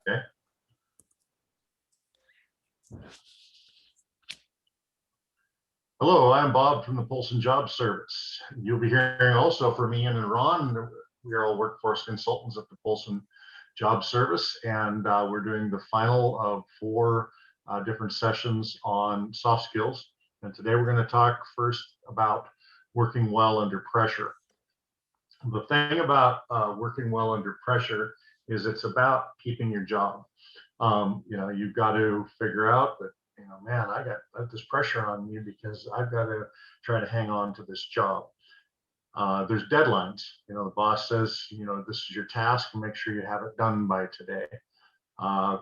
Okay. Hello, I'm Bob from the Polson Job Service. You'll be hearing also from Ian and Ron. We are all workforce consultants at the Polson Job Service, and we're doing the final of four different sessions on soft skills. And today we're going to talk first about working well under pressure. The thing about working well under pressure is it's about keeping your job. You've got to figure out that, man, I got this pressure on me because I've got to try to hang on to this job. There's deadlines. The boss says, this is your task and make sure you have it done by today.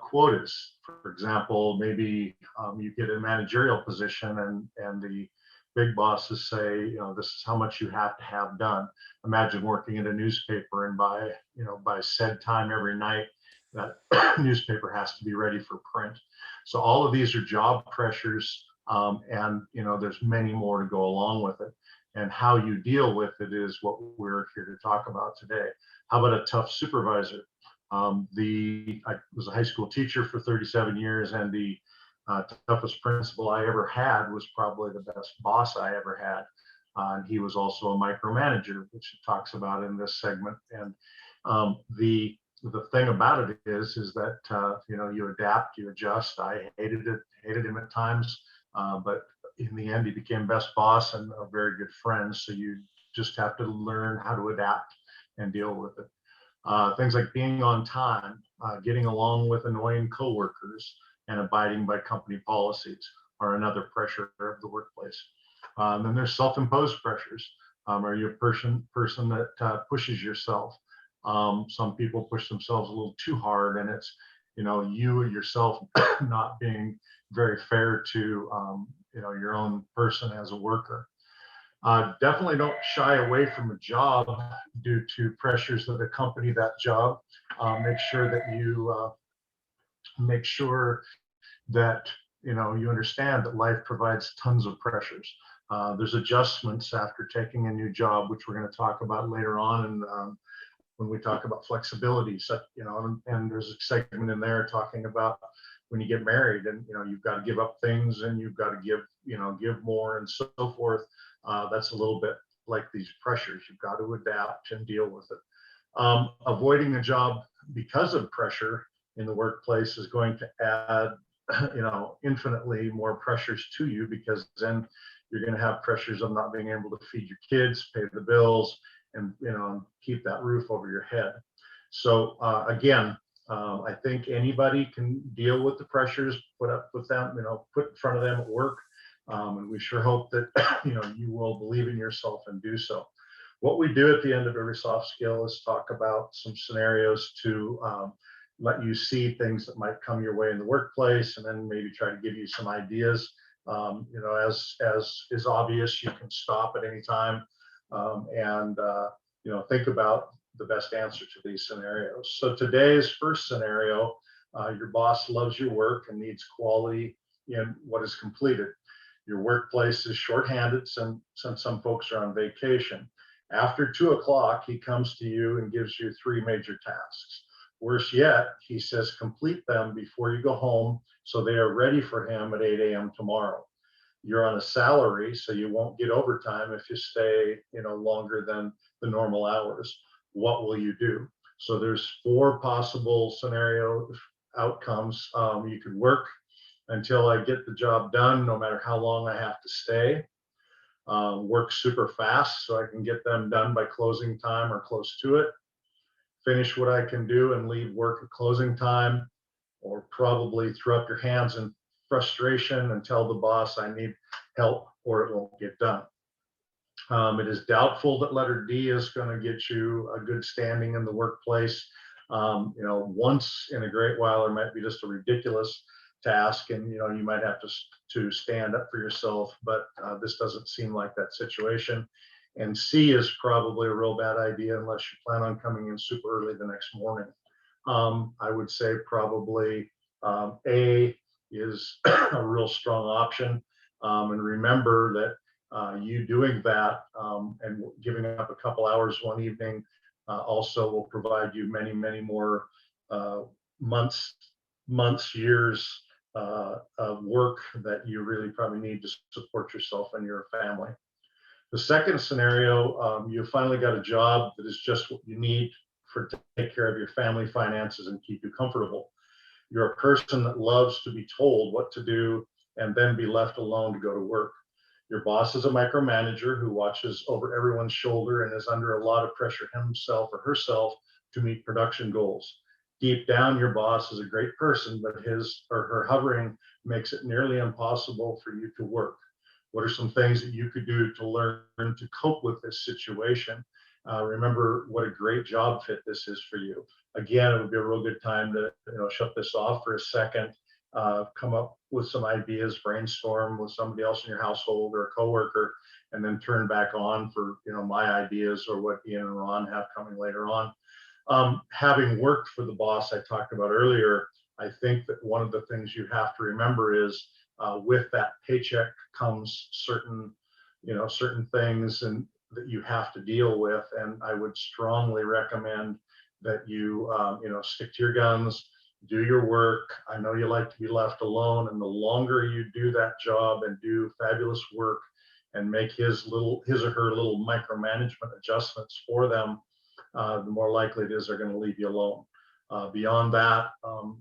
Quotas, for example, maybe you get a managerial position and the big bosses say, this is how much you have to have done. Imagine working in a newspaper and by said time every night, that newspaper has to be ready for print. So all of these are job pressures, and there's many more to go along with it. And how you deal with it is what we're here to talk about today. How about a tough supervisor? I was a high school teacher for 37 years, and the toughest principal I ever had was probably the best boss I ever had. And he was also a micromanager, which it talks about in this segment. And the thing about it is that you adapt, you adjust. I hated him at times, but in the end, he became best boss and a very good friend. So you just have to learn how to adapt and deal with it. Things like being on time, getting along with annoying coworkers, and abiding by company policies are another pressure of the workplace. Then there's self-imposed pressures. Are you a person that pushes yourself? Some people push themselves a little too hard, and it's you yourself not being very fair to your own person as a worker. Definitely don't shy away from a job due to pressures that accompany that job. Make sure that you understand that life provides tons of pressures. There's adjustments after taking a new job, which we're going to talk about later on, and when we talk about flexibility. So, and there's a segment in there talking about when you get married, and you've got to give up things, and you've got to give more, and so forth. That's a little bit like these pressures. You've got to adapt and deal with it. Avoiding a job because of pressure in the workplace is going to add infinitely more pressures to you, because then you're going to have pressures of not being able to feed your kids, pay the bills, and keep that roof over your head. So again, I think anybody can deal with the pressures, put up with them, put in front of them at work. And we sure hope that you will believe in yourself and do so. What we do at the end of every soft skill is talk about some scenarios to let you see things that might come your way in the workplace, and then maybe try to give you some ideas. As is obvious, you can stop at any time and think about the best answer to these scenarios. So today's first scenario, your boss loves your work and needs quality in what is completed. Your workplace is shorthanded since some folks are on vacation. After 2 o'clock, he comes to you and gives you 3 major tasks. Worse yet, he says complete them before you go home so they are ready for him at 8 a.m. tomorrow. You're on a salary, so you won't get overtime if you stay longer than the normal hours. What will you do? So there's 4 possible scenario outcomes. You could work until I get the job done, no matter how long I have to stay. Work super fast so I can get them done by closing time or close to it. Finish what I can do and leave work at closing time, or probably throw up your hands in frustration and tell the boss I need help or it won't get done. It is doubtful that letter D is going to get you a good standing in the workplace. Once in a great while, there might be just a ridiculous task, and you might have to stand up for yourself, but this doesn't seem like that situation. And C is probably a real bad idea unless you plan on coming in super early the next morning. I would say probably A is a real strong option. And remember that you doing that and giving up a couple hours one evening also will provide you many, many more months, years of work that you really probably need to support yourself and your family. The second scenario, you finally got a job that is just what you need for to take care of your family finances and keep you comfortable. You're a person that loves to be told what to do and then be left alone to go to work. Your boss is a micromanager who watches over everyone's shoulder and is under a lot of pressure himself or herself to meet production goals. Deep down, your boss is a great person, but his or her hovering makes it nearly impossible for you to work. What are some things that you could do to learn to cope with this situation? Remember what a great job fit this is for you. Again, it would be a real good time to shut this off for a second, come up with some ideas, brainstorm with somebody else in your household or a coworker, and then turn back on for my ideas or what Ian and Ron have coming later on. Having worked for the boss I talked about earlier, I think that one of the things you have to remember is with that paycheck comes certain things and that you have to deal with. And I would strongly recommend that you stick to your guns, do your work. I know you like to be left alone, and the longer you do that job and do fabulous work and make his or her little micromanagement adjustments for them, the more likely it is they're going to leave you alone. Beyond that,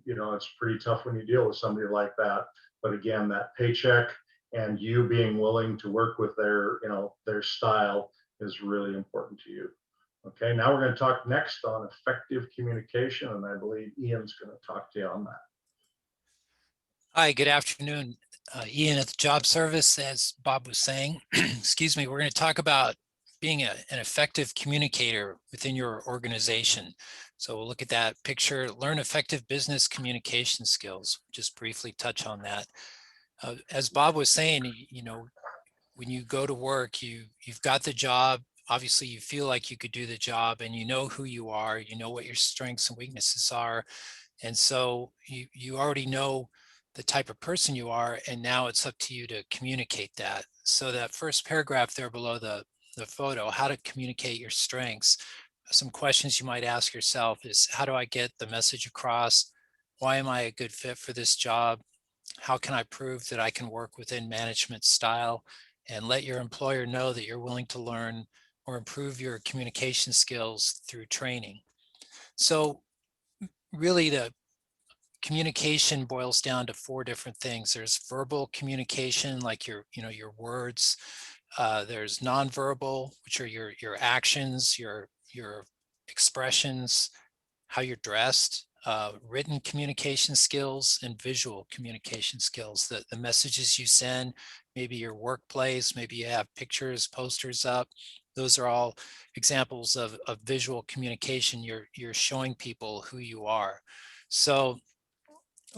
it's pretty tough when you deal with somebody like that. But again, that paycheck and you being willing to work with their style is really important to you. Okay, now we're going to talk next on effective communication, and I believe Ian's going to talk to you on that. Hi, good afternoon. Ian at the Job Service, as Bob was saying. Excuse me, we're going to talk about being an effective communicator within your organization. So we'll look at that picture, learn effective business communication skills, just briefly touch on that. As Bob was saying, when you go to work, you've got the job. Obviously, you feel like you could do the job, and you know who you are, you know what your strengths and weaknesses are. And so you already know the type of person you are, and now it's up to you to communicate that. So that first paragraph there below the photo, how to communicate your strengths, some questions you might ask yourself is, how do I get the message across? Why am I a good fit for this job? How can I prove that I can work within management style? And let your employer know that you're willing to learn or improve your communication skills through training. So really the communication boils down to four different things. There's verbal communication, like your words. There's nonverbal, which are your actions, your expressions, how you're dressed, written communication skills, and visual communication skills. The messages you send, maybe your workplace, maybe you have pictures, posters up. Those are all examples of visual communication. You're showing people who you are. So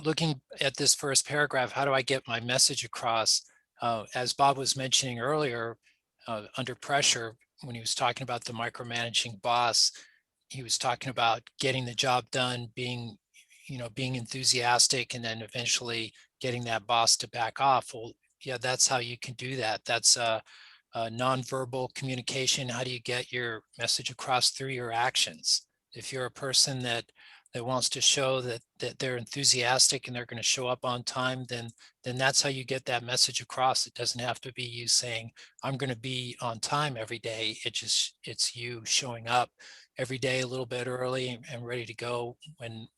looking at this first paragraph, how do I get my message across? As Bob was mentioning earlier, under pressure, when he was talking about the micromanaging boss, he was talking about getting the job done, being enthusiastic, and then eventually getting that boss to back off. Well, yeah, that's how you can do that. That's a nonverbal communication. How do you get your message across through your actions? If you're a person that wants to show that they're enthusiastic and they're going to show up on time, then that's how you get that message across. It doesn't have to be you saying, I'm going to be on time every day. It's you showing up every day a little bit early and ready to go when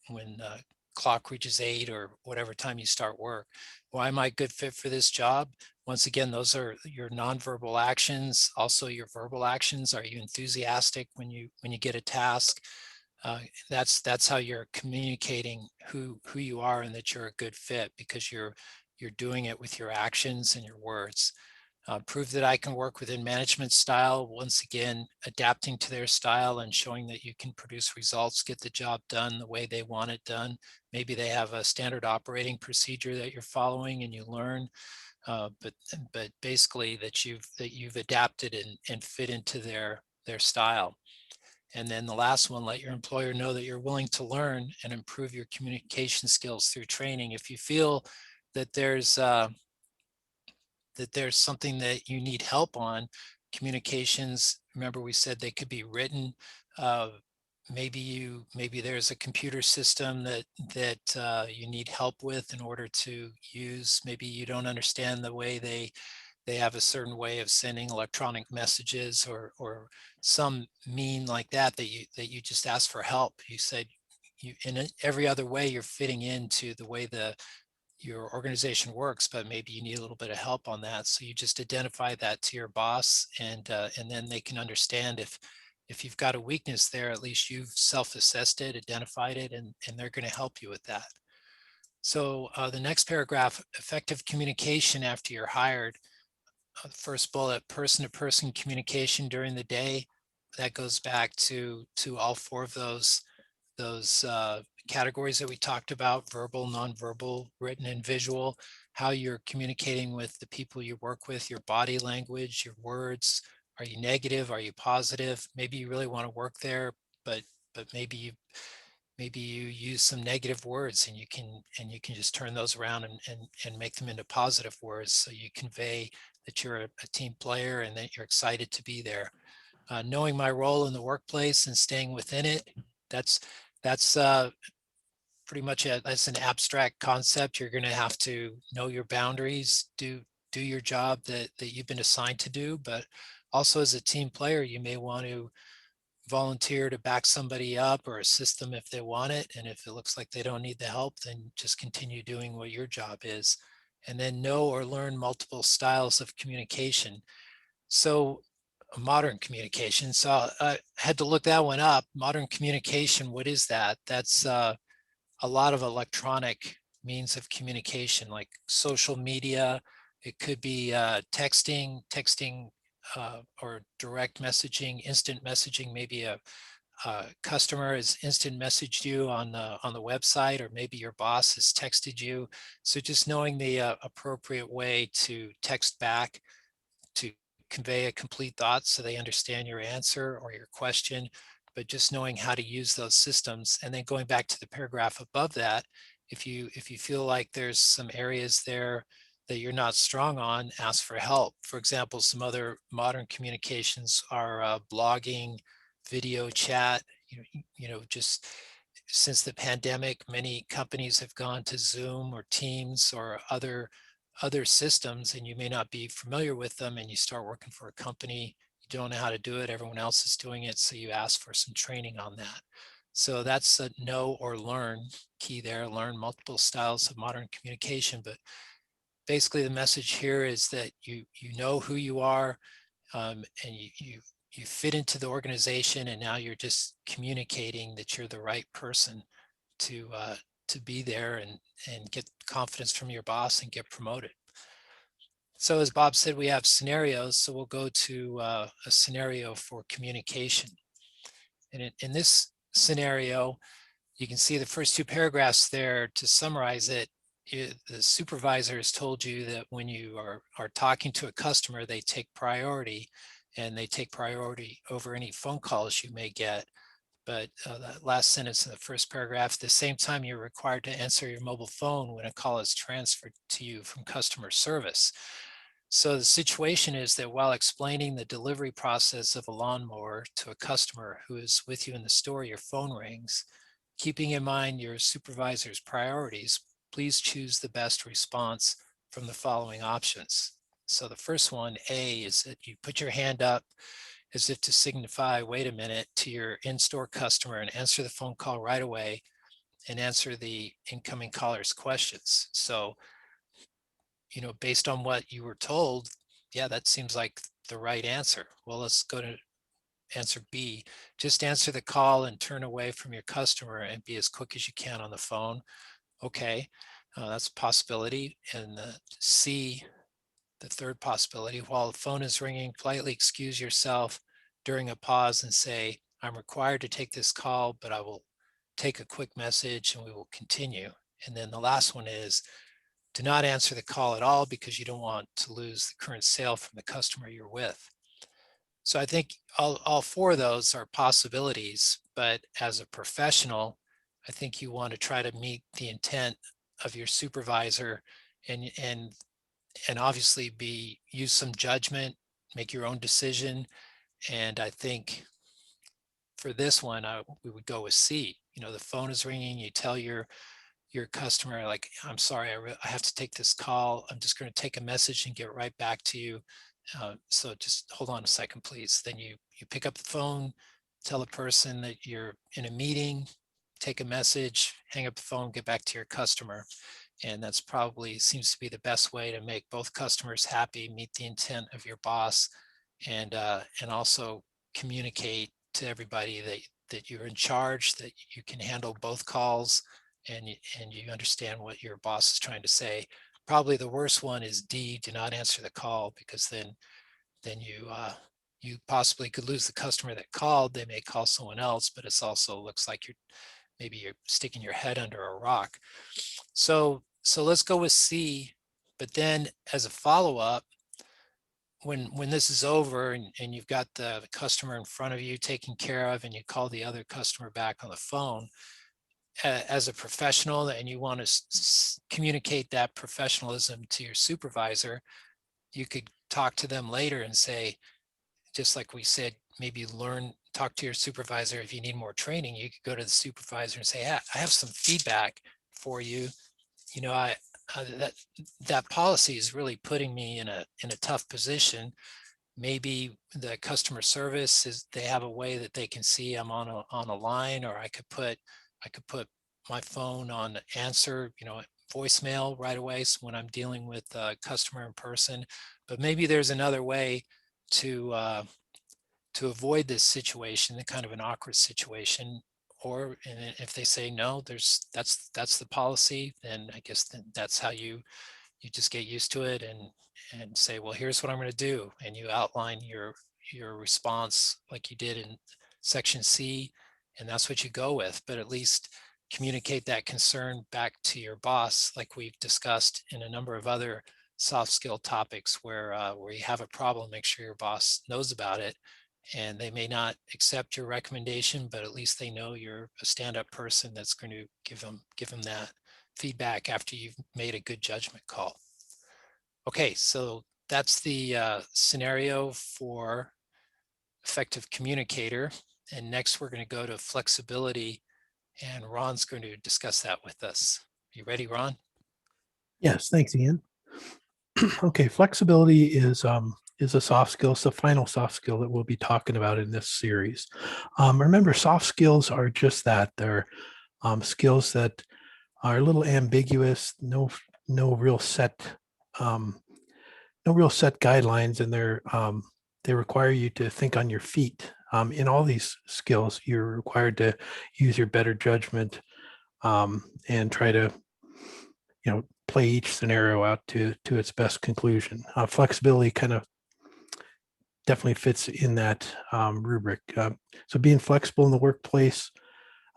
clock reaches 8 or whatever time you start work. Why am I a good fit for this job? Once again, those are your nonverbal actions. Also your verbal actions. Are you enthusiastic when you get a task? That's how you're communicating who you are and that you're a good fit, because you're doing it with your actions and your words. Prove that I can work within management style. Once again, adapting to their style and showing that you can produce results, get the job done the way they want it done. Maybe they have a standard operating procedure that you're following and you learn, but basically that you've adapted and fit into their style. And then the last one, let your employer know that you're willing to learn and improve your communication skills through training. If you feel that there's something that you need help on, communications, remember we said they could be written, maybe there's a computer system that you need help with in order to use. Maybe you don't understand the way they have a certain way of sending electronic messages, or some mean like that that you just ask for help. You said you in every other way you're fitting into the way your organization works, but maybe you need a little bit of help on that. So you just identify that to your boss, and then they can understand if you've got a weakness there, at least you've self-assessed it, identified it, and they're going to help you with that. So the next paragraph, effective communication after you're hired. First bullet, person-to-person communication during the day. That goes back to all four of those categories that we talked about: verbal, nonverbal, written, and visual. How you're communicating with the people you work with, your body language, your words. Are you negative? Are you positive? Maybe you really want to work there, but maybe you use some negative words, and you can just turn those around and make them into positive words, so you convey that you're a team player and that you're excited to be there. Knowing my role in the workplace and staying within it, that's pretty much that's an abstract concept. You're going to have to know your boundaries, do your job that you've been assigned to do, but also as a team player, you may want to volunteer to back somebody up or assist them if they want it. And if it looks like they don't need the help, then just continue doing what your job is. And then know or learn multiple styles of communication. So modern communication. So I had to look that one up. Modern communication, what is that? That's a lot of electronic means of communication, like social media. It could be texting, or direct messaging, instant messaging. Maybe a customer has instant messaged you on the website, or maybe your boss has texted you. So just knowing the appropriate way to text back to convey a complete thought so they understand your answer or your question, but just knowing how to use those systems. And then going back to the paragraph above that, if you feel like there's some areas there that you're not strong on, ask for help. For example, some other modern communications are blogging, video chat. Just since the pandemic, many companies have gone to Zoom or Teams or other systems, and you may not be familiar with them, and you start working for a company, you don't know how to do it, everyone else is doing it, so you ask for some training on that. So that's a know or learn key there. Learn multiple styles of modern communication. But basically the message here is that you know who you are, and you fit into the organization, and now you're just communicating that you're the right person to be there, and get confidence from your boss and get promoted. So as Bob said, we have scenarios. So we'll go to a scenario for communication. And in this scenario, you can see the first two paragraphs there. To summarize it, the supervisor has told you that when you are talking to a customer, they take priority, and they take priority over any phone calls you may get. But that last sentence in the first paragraph, at the same time, you're required to answer your mobile phone when a call is transferred to you from customer service. So the situation is that while explaining the delivery process of a lawnmower to a customer who is with you in the store, your phone rings. Keeping in mind your supervisor's priorities, please choose the best response from the following options. So the first one, A, is that you put your hand up as if to signify, wait a minute, to your in-store customer, and answer the phone call right away, and answer the incoming caller's questions. So, based on what you were told, yeah, that seems like the right answer. Well, let's go to answer B. Just answer the call and turn away from your customer and be as quick as you can on the phone. Okay, that's a possibility. And C, the third possibility, while the phone is ringing, politely excuse yourself during a pause and say, I'm required to take this call, but I will take a quick message and we will continue. And then the last one is, do not answer the call at all, because you don't want to lose the current sale from the customer you're with. So I think all four of those are possibilities, but as a professional, I think you want to try to meet the intent of your supervisor, and obviously use some judgment, make your own decision. And I think for this one, we would go with C. You know, the phone is ringing, you tell your customer, like, I'm sorry, I have to take this call. I'm just going to take a message and get right back to you. So just hold on a second, please. Then you pick up the phone, tell the person that you're in a meeting, take a message, hang up the phone, get back to your customer. And that's probably seems to be the best way to make both customers happy, meet the intent of your boss, and also communicate to everybody that you're in charge, that you can handle both calls, and you understand what your boss is trying to say. Probably the worst one is D, do not answer the call, because then you possibly could lose the customer that called. They may call someone else, but it's also looks like maybe you're sticking your head under a rock. So let's go with C. But then as a follow-up, when this is over and you've got the customer in front of you taken care of, and you call the other customer back on the phone, as a professional, and you want to communicate that professionalism to your supervisor, you could talk to them later and say, just like we said, maybe talk to your supervisor. If you need more training, you could go to the supervisor and say, hey, I have some feedback for you. You know, that policy is really putting me in a tough position. Maybe the customer service they have a way that they can see I'm on a line, or I could put my phone on answer, voicemail right away when I'm dealing with a customer in person. But maybe there's another way to avoid this situation, the kind of an awkward situation. Or if they say no, that's the policy, then I guess that's how you just get used to it and say, well, here's what I'm going to do, and you outline your response like you did in section C, and that's what you go with. But at least communicate that concern back to your boss, like we've discussed in a number of other soft skill topics, where you have a problem. Make sure your boss knows about it, and they may not accept your recommendation, but at least they know you're a stand-up person that's going to give them that feedback after you've made a good judgment call. Okay, so that's the scenario for effective communicator. And next we're going to go to flexibility, and Ron's going to discuss that with us. You ready, Ron? Yes, thanks, Ian. Okay, flexibility is a soft skill. It's the final soft skill that we'll be talking about in this series. Remember, soft skills are just that. They're skills that are a little ambiguous, no real set guidelines, and they require you to think on your feet. In all these skills, you're required to use your better judgment and try to play each scenario out to its best conclusion. Flexibility kind of definitely fits in that rubric. So being flexible in the workplace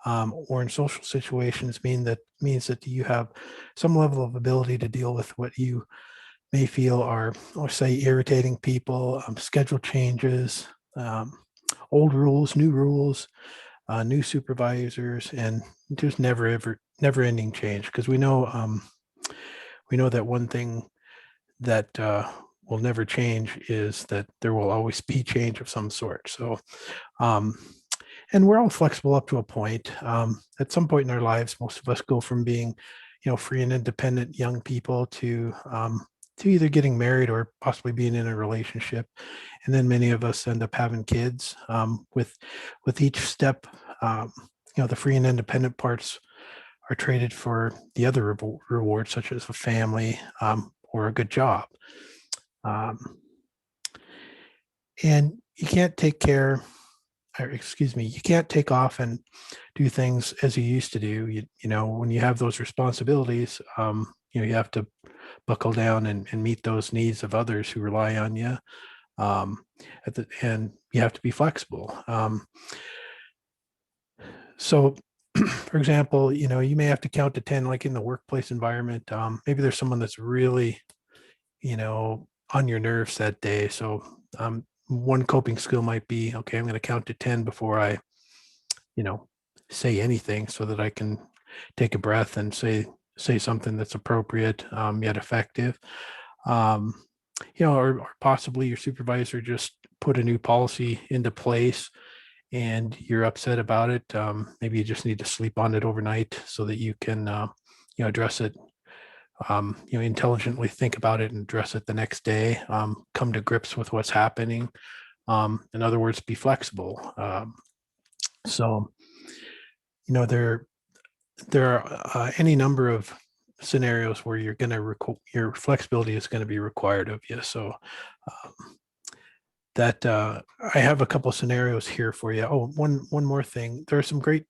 or in social situations means that you have some level of ability to deal with what you may feel are, or say, irritating people, schedule changes, old rules, new supervisors, and just never ending change. Because we know that one thing that will never change is that there will always be change of some sort. So, and we're all flexible up to a point. At some point in our lives, most of us go from being, free and independent young people to either getting married or possibly being in a relationship. And then many of us end up having kids. With each step, the free and independent parts are traded for the other rewards, such as a family or a good job. And you can't you can't take off and do things as you used to do. When you have those responsibilities, you have to buckle down and meet those needs of others who rely on you. And you have to be flexible. So, for example, you may have to count to 10, like in the workplace environment. Maybe there's someone that's really, on your nerves that day. So one coping skill might be, okay, I'm going to count to 10 before I, say anything, so that I can take a breath and say something that's appropriate, yet effective. Or possibly your supervisor just put a new policy into place, and you're upset about it, maybe you just need to sleep on it overnight so that you can, address it, intelligently think about it and address it the next day, come to grips with what's happening. In other words, be flexible. So, there are any number of scenarios where you're going to your flexibility is going to be required of you. So that I have a couple of scenarios here for you. Oh, one more thing. There are some great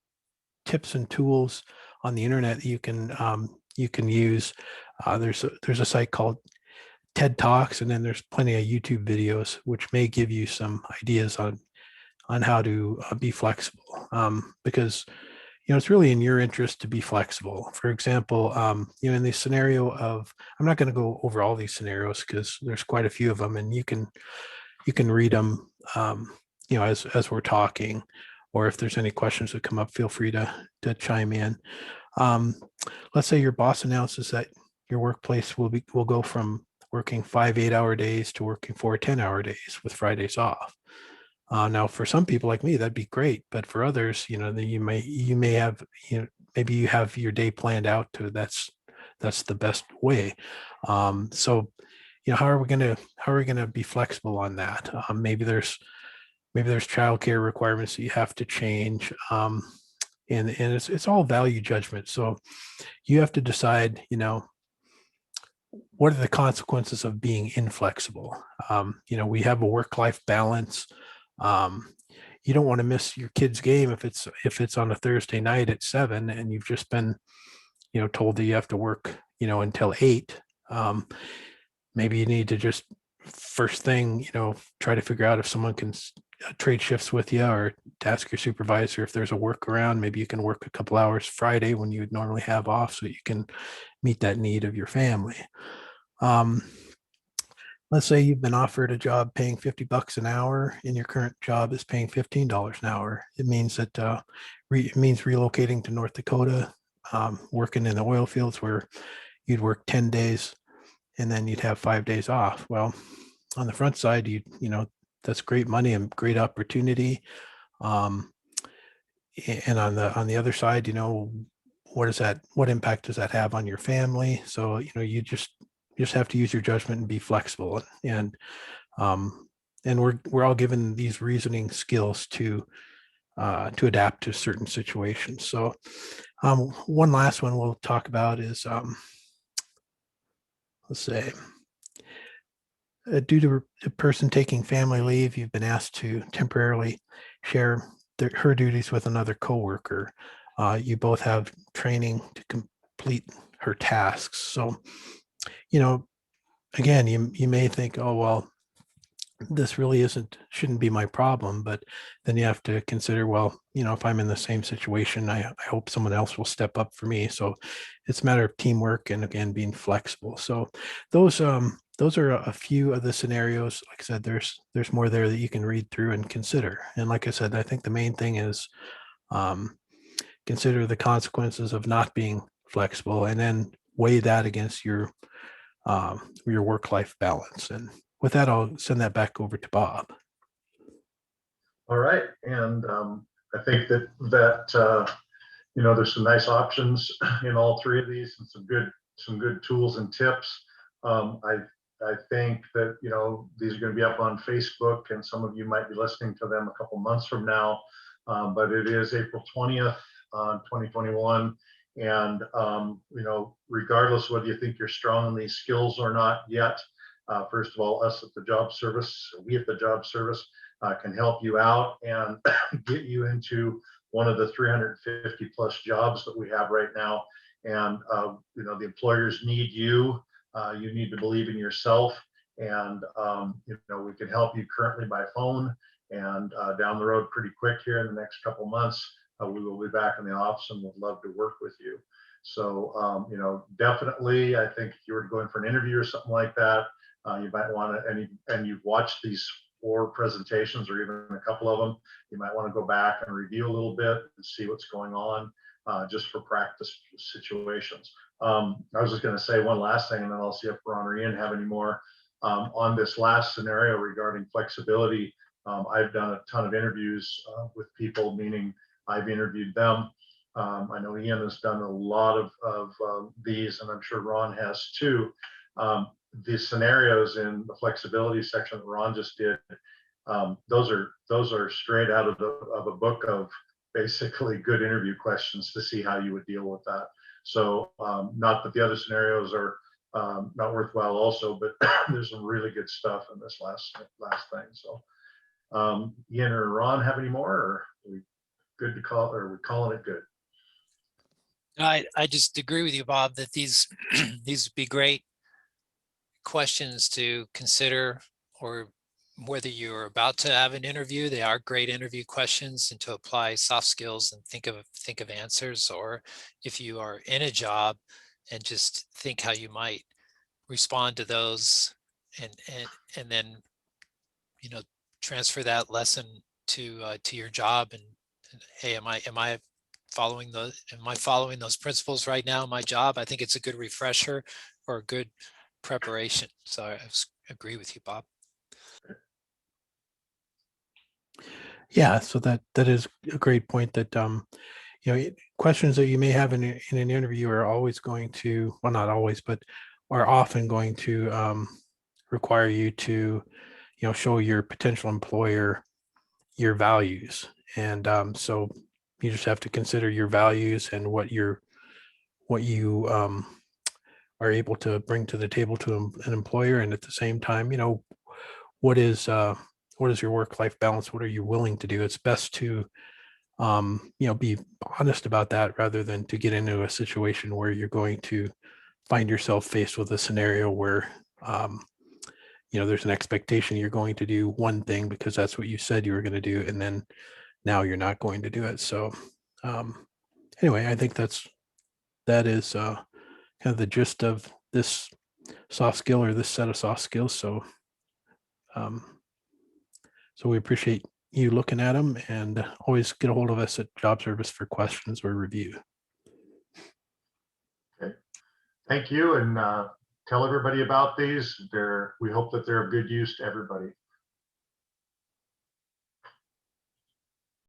tips and tools on the internet that you can use. There's a site called TED Talks, and then there's plenty of YouTube videos which may give you some ideas on how to be flexible, because it's really in your interest to be flexible. For example, in the scenario of, I'm not going to go over all these scenarios because there's quite a few of them, and you can read them, as we're talking, or if there's any questions that come up, feel free to chime in. Let's say your boss announces that your workplace will go from working 5 8-hour days to working 4 10-hour days with Fridays off. Now, for some people like me, that'd be great, but for others, you may have, maybe you have your day planned out to that's the best way. So, how are we gonna be flexible on that? Maybe there's childcare requirements that you have to change, and it's all value judgment. So you have to decide, what are the consequences of being inflexible? We have a work-life balance. You don't want to miss your kid's game if it's on a Thursday night at 7 and you've just been, told that you have to work, until 8. Maybe you need to just first thing, try to figure out if someone can trade shifts with you, or to ask your supervisor if there's a workaround. Maybe you can work a couple hours Friday when you would normally have off so you can meet that need of your family. Let's say you've been offered a job paying $50 an hour and your current job is paying $15 an hour. It means that it means relocating to North Dakota, working in the oil fields where you'd work 10 days and then you'd have 5 days off. Well, on the front side, that's great money and great opportunity. And on the other side, what impact does that have on your family? So, you just have to use your judgment and be flexible. And we're all given these reasoning skills to adapt to certain situations. So one last one we'll talk about is, let's say, due to a person taking family leave, you've been asked to temporarily share her duties with another coworker. You both have training to complete her tasks. So, again, you may think, oh, well, this really shouldn't be my problem. But then you have to consider, well, if I'm in the same situation, I hope someone else will step up for me. So it's a matter of teamwork and, again, being flexible. So those are a few of the scenarios. Like I said, there's more there that you can read through and consider. And like I said, I think the main thing is consider the consequences of not being flexible, and then weigh that against your work-life balance. And with that, I'll send that back over to Bob. All right, and I think that there's some nice options in all three of these, and some good tools and tips. I think that these are going to be up on Facebook, and some of you might be listening to them a couple months from now. But it is April 20th, 2021. And, regardless whether you think you're strong in these skills or not yet, first of all, us at the Job Service, we at the Job Service can help you out and get you into one of the 350 plus jobs that we have right now. And, the employers need you. You need to believe in yourself. And, we can help you currently by phone, and down the road pretty quick here in the next couple months. We will be back in the office and would love to work with you. So, definitely, I think if you were going for an interview or something like that, you might want to, and you've watched these 4 presentations or even a couple of them, you might want to go back and review a little bit and see what's going on, just for practice situations. I was just going to say one last thing, and then I'll see if Ron or Ian have any more on this last scenario regarding flexibility. I've done a ton of interviews with people, meaning I've interviewed them. I know Ian has done a lot of these, and I'm sure Ron has too. The scenarios in the flexibility section that Ron just did, those are straight out of a book of basically good interview questions to see how you would deal with that. So not that the other scenarios are not worthwhile also, but there's some really good stuff in this last thing. So Ian or Ron have any more, or are we good to call, or are we calling it good? I just agree with you, Bob, that these these would be great questions to consider, or whether you're about to have an interview, they are great interview questions, and to apply soft skills and think of answers, or if you are in a job and just think how you might respond to those, and then, you know, transfer that lesson to your job, and hey, am I following those principles right now in my job? I think it's a good refresher or a good preparation. So I agree with you, Bob. Yeah, so that is a great point, that you know, questions that you may have in an interview are always going to, well, not always, but are often going to require you to, you know, show your potential employer your values. And so you just have to consider your values and what you are able to bring to the table to an employer. And at the same time, you know, what is your work-life balance? What are you willing to do? It's best to you know, be honest about that, rather than to get into a situation where you're going to find yourself faced with a scenario where you know, there's an expectation you're going to do one thing because that's what you said you were going to do, and then now you're not going to do it. So anyway, I think that is kind of the gist of this soft skill, or this set of soft skills. So um, so we appreciate you looking at them, and always get a hold of us at Job Service for questions or review. Okay, thank you, and tell everybody about these. We hope that they're of good use to everybody.